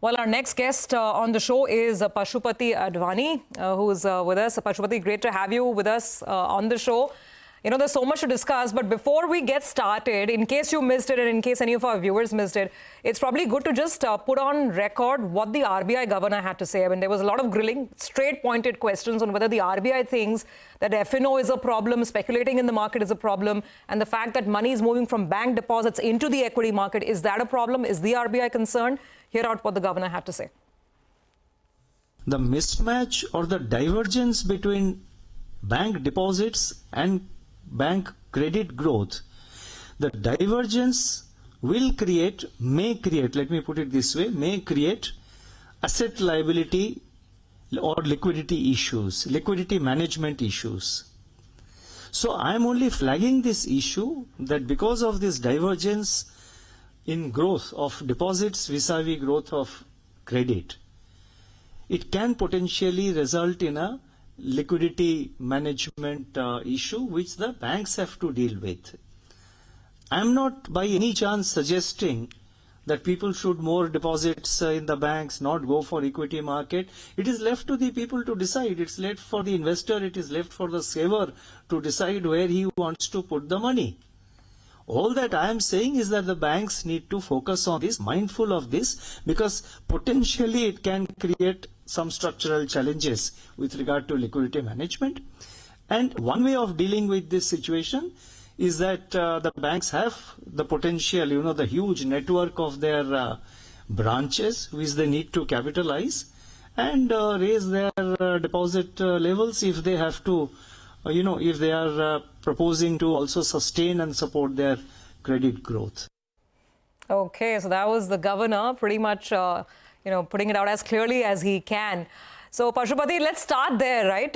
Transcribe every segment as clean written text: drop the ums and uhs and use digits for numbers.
Well, our next guest on the show is Pashupati Advani, who's with us. Pashupati, great to have you with us on the show. You know, there's so much to discuss, but before we get started, in case you missed it and in case any of our viewers missed it, it's probably good to just put on record what the RBI governor had to say. I mean, there was a lot of grilling, straight pointed questions on whether the RBI thinks that F&O is a problem, speculating in the market is a problem, and the fact that money is moving from bank deposits into the equity market, is that a problem? Is the RBI concerned? Hear out what the governor had to say. The mismatch or the divergence between bank deposits and bank credit growth, the divergence will create, may create, let me put it this way, may create asset liability or liquidity issues, liquidity management issues. So I am only flagging this issue that because of this divergence in growth of deposits vis-a-vis growth of credit, it can potentially result in a liquidity management issue which the banks have to deal with. I am not by any chance suggesting that people should more deposits in the banks, not go for equity market. It is left to the people to decide. It's left for the investor, it is left for the saver to decide where he wants to put the money. All that I am saying is that the banks need to focus on this, mindful of this, because potentially it can create some structural challenges with regard to liquidity management. And one way of dealing with this situation is that the banks have the potential, you know, the huge network of their branches which they need to capitalize and raise their deposit levels if they have to, if they are proposing to also sustain and support their credit growth. Okay, so that was the governor pretty much, putting it out as clearly as he can. So, Pashupati, let's start there, right?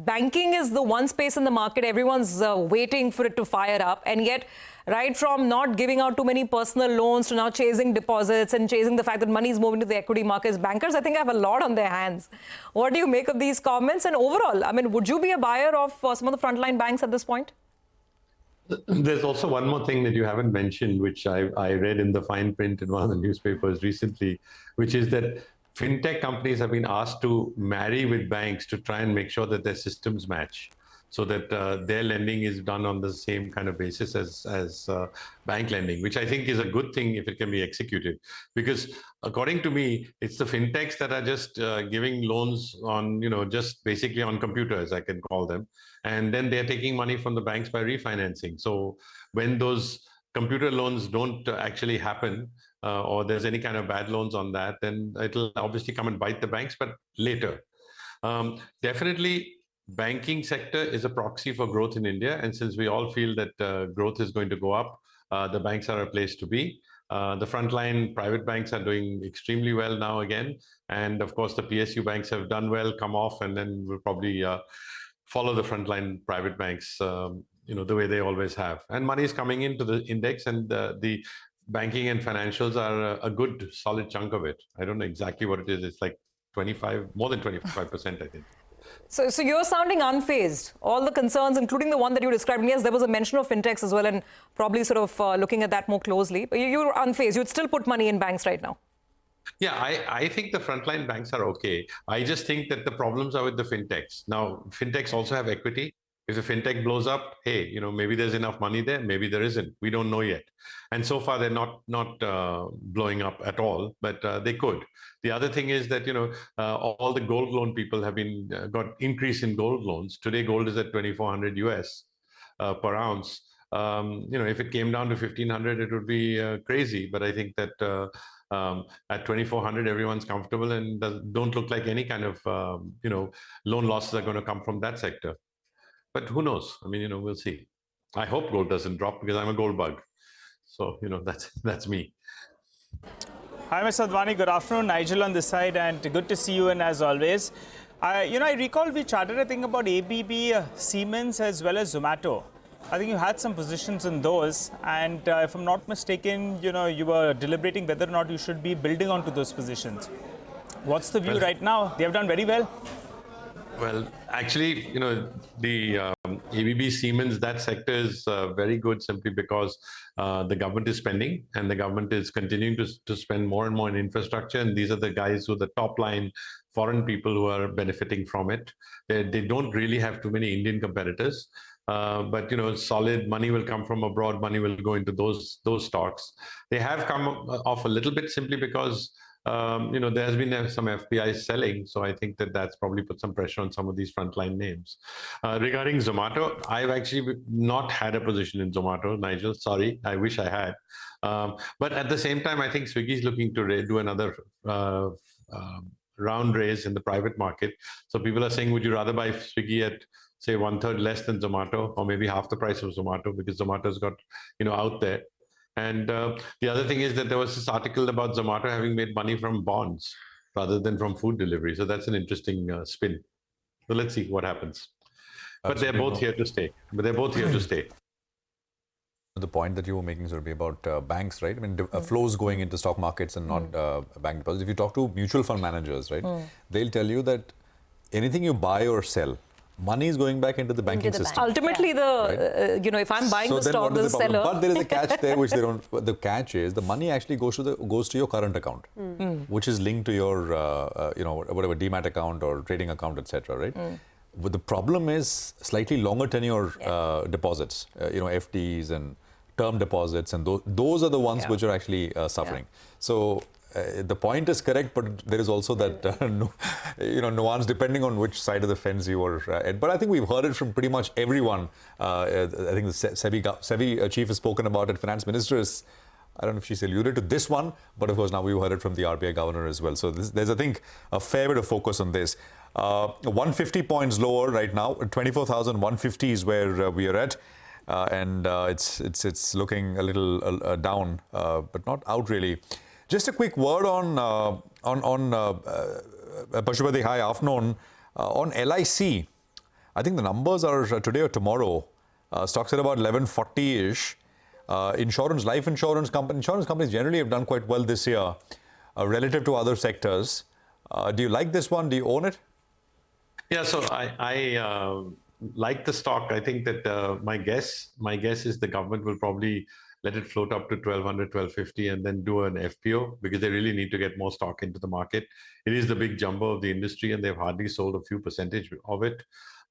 Banking is the one space in the market everyone's waiting for it to fire up. And yet, right from not giving out too many personal loans to now chasing deposits and chasing the fact that money is moving to the equity markets, bankers, I think, have a lot on their hands. What do you make of these comments? And overall, I mean, would you be a buyer of some of the frontline banks at this point? There's also one more thing that you haven't mentioned, which I read in the fine print in one of the newspapers recently, which is that fintech companies have been asked to marry with banks to try and make sure that their systems match, so that their lending is done on the same kind of basis as bank lending, which I think is a good thing if it can be executed. Because according to me, it's the fintechs that are just giving loans on, just basically on computers, I can call them. And then they're taking money from the banks by refinancing. So when those computer loans don't actually happen, or there's any kind of bad loans on that, then it'll obviously come and bite the banks, but later. Definitely, banking sector is a proxy for growth in India. And since we all feel that growth is going to go up, the banks are a place to be. The frontline private banks are doing extremely well now again. And of course, the PSU banks have done well, come off, and then we'll probably follow the frontline private banks, the way they always have. And money is coming into the index, and the banking and financials are a good solid chunk of it. I don't know exactly what it is. It's like more than 25%, I think. So you're sounding unfazed. All the concerns, including the one that you described, and yes, there was a mention of fintechs as well, and probably sort of looking at that more closely. But you're unfazed. You'd still put money in banks right now. Yeah, I think the frontline banks are okay. I just think that the problems are with the fintechs. Now, fintechs also have equity. If the fintech blows up, hey, maybe there's enough money there, maybe there isn't. We don't know yet. And so far, they're not blowing up at all, but they could. The other thing is that, all the gold loan people have got increase in gold loans. Today, gold is at 2,400 US per ounce. If it came down to 1,500, it would be crazy. But I think that at 2,400, everyone's comfortable and don't look like any kind of, loan losses are going to come from that sector. But who knows? I mean, we'll see. I hope gold doesn't drop because I'm a gold bug. So, that's me. Hi, Mr. Advani. Good afternoon. Nigel on this side, and good to see you. And as always, I recall we chatted, I think, about ABB, Siemens, as well as Zomato. I think you had some positions in those. And if I'm not mistaken, you were deliberating whether or not you should be building onto those positions. What's the view right now? They have done very well. Well, actually, the ABB, Siemens, that sector is very good simply because the government is spending and the government is continuing to spend more and more in infrastructure. And these are the guys who are the top line foreign people who are benefiting from it. They don't really have too many Indian competitors. But solid money will come from abroad. Money will go into those stocks. They have come off a little bit simply because there has been some FPI selling, so I think that's probably put some pressure on some of these frontline names. Regarding Zomato, I've actually not had a position in Zomato, Nigel. Sorry, I wish I had. But at the same time, I think Swiggy is looking to do another round raise in the private market. So people are saying, would you rather buy Swiggy at say 1/3 less than Zomato, or maybe half the price of Zomato, because Zomato's got out there. And the other thing is that there was this article about Zomato having made money from bonds rather than from food delivery. So that's an interesting spin. So let's see what happens. But they're both here to stay. The point that you were making, Surabhi, about banks, right? I mean, flows going into stock markets and not bank deposits. If you talk to mutual fund managers, right, they'll tell you that anything you buy or sell, money is going back into the banking system. Ultimately, if I'm buying the stock, the seller. But there is a catch there, which they don't. The catch is the money actually goes to your current account, which is linked to your, whatever demat account or trading account, etc. Right. But the problem is slightly longer tenure deposits, FDs and term deposits, and those are the ones which are actually suffering. So. The point is correct, but there is also that nuance depending on which side of the fence you are at. But I think we've heard it from pretty much everyone. I think the SEBI chief has spoken about it. Finance minister is, I don't know if she's alluded to this one, but of course now we've heard it from the RBI governor as well. So there's, I think, a fair bit of focus on this. 150 points lower right now. 24,150 is where we are at. And it's looking a little down, but not out really. Just a quick word on Pashupati, hi, afternoon. On LIC, I think the numbers are today or tomorrow. Stocks at about 1140-ish. Life insurance companies generally have done quite well this year relative to other sectors. Do you like this one? Do you own it? Yeah, so I like the stock. I think that my guess is the government will probably let it float up to 1,200, 1,250 and then do an FPO, because they really need to get more stock into the market. It is the big jumbo of the industry and they've hardly sold a few percentage of it.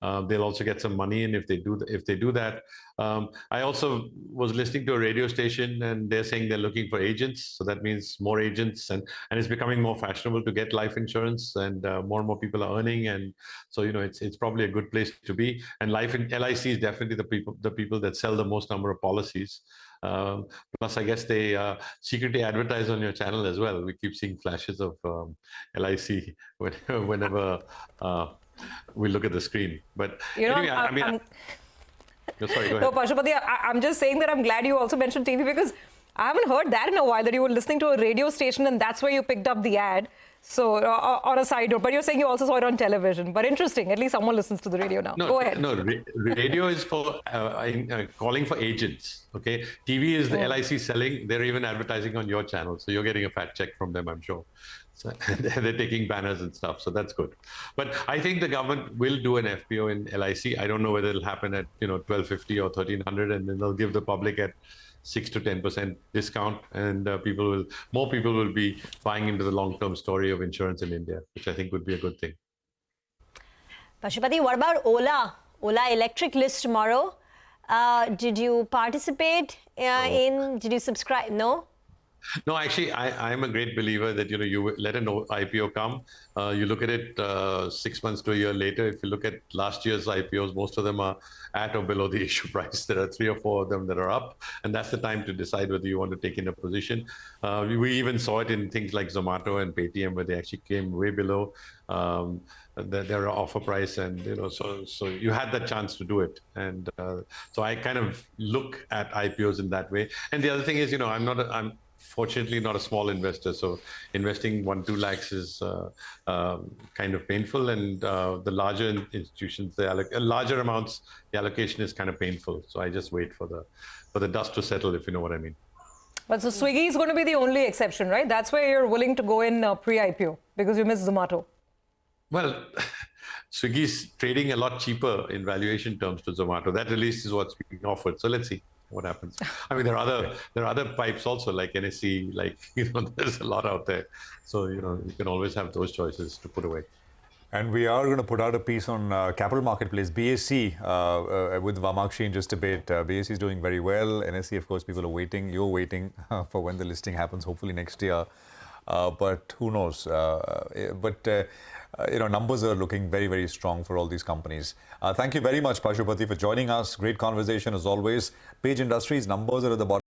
They'll also get some money in if they do that. I also was listening to a radio station and they're saying they're looking for agents. So that means more agents, and it's becoming more fashionable to get life insurance, and more and more people are earning. And so, it's probably a good place to be. And LIC is definitely the people that sell the most number of policies. Plus, I guess they secretly advertise on your channel as well. We keep seeing flashes of LIC whenever we look at the screen. But anyway, sorry, go ahead. No, Pashupati, I'm just saying that I'm glad you also mentioned TV, because I haven't heard that in a while, that you were listening to a radio station and that's where you picked up the ad. So, on a side note, but you're saying you also saw it on television. But interesting, at least someone listens to the radio now. Go ahead. No, radio is for calling for agents, okay? TV is the LIC selling. They're even advertising on your channel. So you're getting a fat check from them, I'm sure. So they're taking banners and stuff, so that's good. But I think the government will do an FPO in LIC. I don't know whether it'll happen at 1,250 or 1,300, and then they'll give the public at 6 to 10% discount, and more people will be buying into the long-term story of insurance in India, which I think would be a good thing. Pashupati, what about Ola? Ola electric list tomorrow. Did you participate did you subscribe? No? No, actually, I'm a great believer that you let an IPO come. You look at it 6 months to a year later. If you look at last year's IPOs, most of them are at or below the issue price. There are 3 or 4 of them that are up, and that's the time to decide whether you want to take in a position. We even saw it in things like Zomato and Paytm, where they actually came way below their offer price, and so you had that chance to do it. And so I kind of look at IPOs in that way. And the other thing is, I'm fortunately not a small investor, so investing 1-2 lakhs is kind of painful, and the larger institutions, larger amounts, the allocation is kind of painful. So I just wait for the dust to settle, if you know what I mean. But so Swiggy is going to be the only exception, right? That's where you're willing to go in pre-IPO, because you missed Zomato. Well, Swiggy's trading a lot cheaper in valuation terms to Zomato. That release is what's being offered. So let's see what happens. I mean, there are other pipes also, like NSE, like, there's a lot out there. So, you can always have those choices to put away. And we are going to put out a piece on Capital Marketplace, BSE, with Vamakshi in just a bit. BSE is doing very well. NSE, of course, people are waiting. You're waiting for when the listing happens, hopefully next year. But who knows? Numbers are looking very, very strong for all these companies. Thank you very much, Pashupati, for joining us. Great conversation as always. Page Industries numbers are at the bottom.